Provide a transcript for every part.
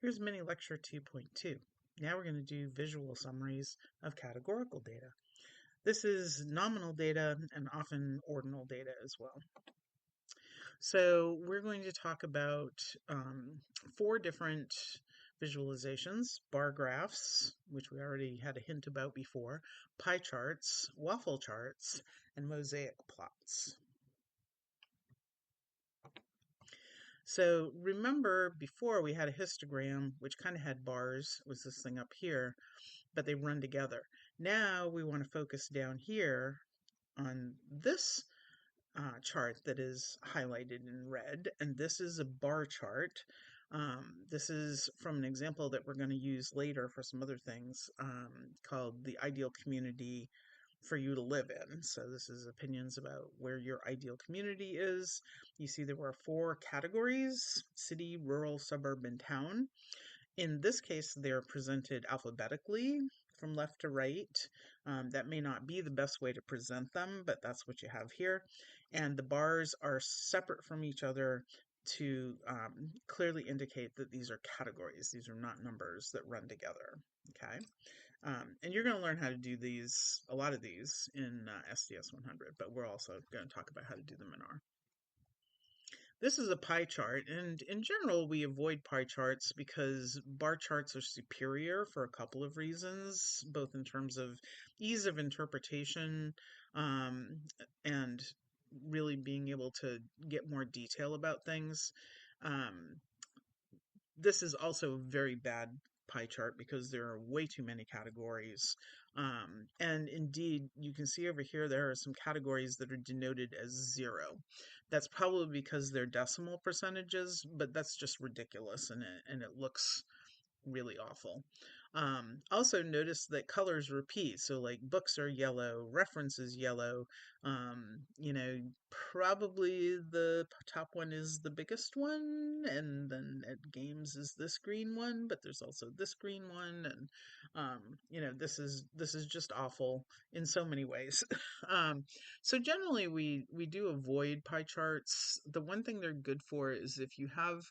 Here's mini lecture 2.2. Now we're going to do visual summaries of categorical data. This is nominal data and often ordinal data as well. So we're going to talk about four different visualizations: bar graphs, which we already had a hint about before, pie charts, waffle charts, and mosaic plots. So remember before we had a histogram, which kind of had bars, was this thing up here, but they run together. Now we want to focus down here on this chart that is highlighted in red, and this is a bar chart. This is from an example that we're going to use later for some other things called the ideal community for you to live in. So this is opinions about where your ideal community is. You see there were four categories: city, rural, suburb, and town. In this case, they're presented alphabetically from left to right. That may not be the best way to present them, but that's what you have here. And the bars are separate from each other to clearly indicate that these are categories. These are not numbers that run together. Okay. And you're going to learn how to do these, a lot of these in SDS 100, but we're also going to talk about how to do them in R. This is a pie chart, and in general, we avoid pie charts because bar charts are superior for a couple of reasons, both in terms of ease of interpretation um, and really being able to get more detail about things. Um, this is also a very bad pie chart because there are way too many categories. And indeed, you can see over here there are some categories that are denoted as 0. That's probably because they're decimal percentages, but that's just ridiculous, and it looks really awful. Also notice that colors repeat. So like books are yellow, reference is yellow. Probably the top one is the biggest one, and then at games is this green one, but there's also this green one, and this is just awful in so many ways. um, so generally we do avoid pie charts. The one thing they're good for is if you have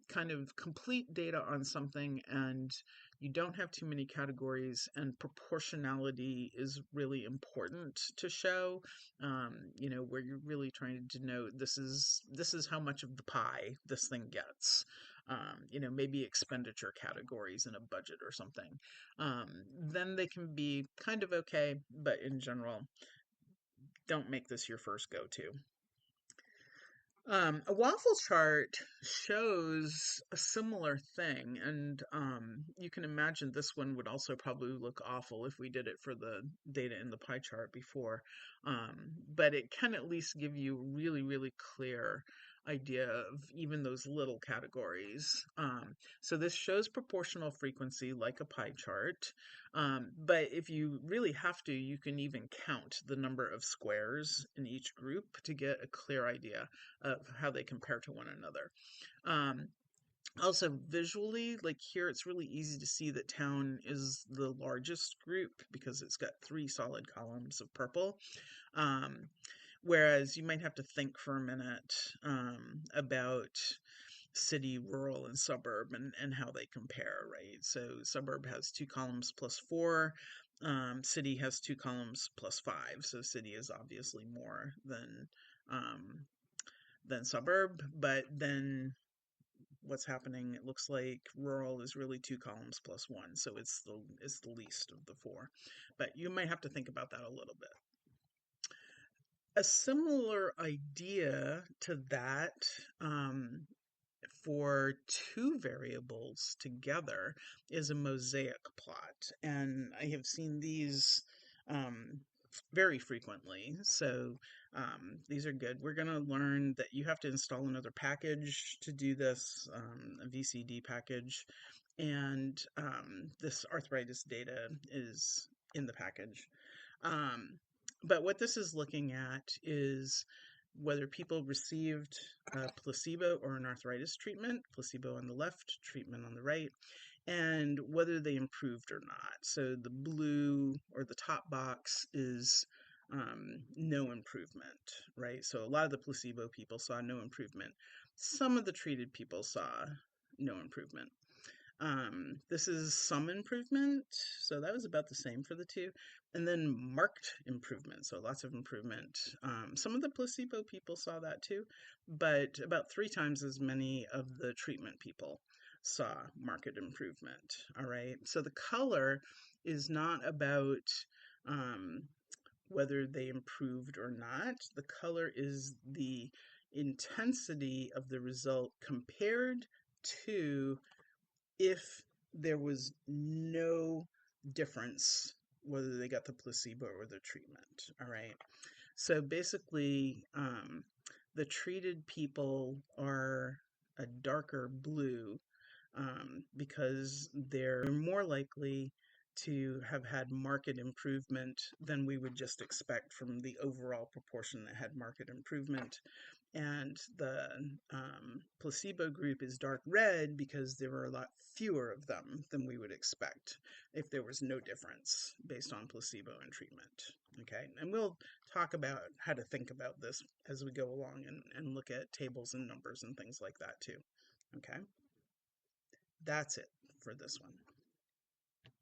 kind of complete data on something and you don't have too many categories, and proportionality is really important to show, where you're really trying to denote this is how much of the pie this thing gets. Maybe expenditure categories in a budget or something. Then they can be kind of okay, but in general, don't make this your first go-to. A waffle chart shows a similar thing, and you can imagine this one would also probably look awful if we did it for the data in the pie chart before. But it can at least give you a really, really clear idea of even those little categories. So this shows proportional frequency like a pie chart. But if you really have to, you can even count the number of squares in each group to get a clear idea of how they compare to one another. Um, Also, visually, like here, it's really easy to see that town is the largest group because it's got 3 solid columns of purple. Um, Whereas you might have to think for a minute about city, rural, and suburb, and how they compare, right? So suburb has 2 columns plus 4. City has 2 columns plus 5. So city is obviously more um, than suburb, but then what's happening, it looks like rural is really 2 columns plus 1, so it's the least of the 4. But you might have to think about that a little bit. A similar idea to that, for 2 variables together, is a mosaic plot, and I have seen these um, very frequently. So these are good. We're going to learn that you have to install another package to do this, a VCD package, and this arthritis data is in the package. But what this is looking at is whether people received a placebo or an arthritis treatment, placebo on the left, treatment on the right, and whether they improved or not. So the blue or the top box is no improvement, right? So a lot of the placebo people saw no improvement. Some of the treated people saw no improvement. This is some improvement, so that was about the same for the two. And then marked improvement, so lots of improvement. Some of the placebo people saw that too, but about 3 times as many of the treatment people saw marked improvement. All right, so the color is not about um, whether they improved or not. The color is the intensity of the result compared to if there was no difference whether they got the placebo or the treatment. All right. So basically, the treated people are a darker blue because they're more likely to have had marked improvement than we would just expect from the overall proportion that had marked improvement. And the placebo group is dark red because there were a lot fewer of them than we would expect if there was no difference based on placebo and treatment. Okay, and we'll talk about how to think about this as we go along and look at tables and numbers and things like that too. Okay, that's it for this one.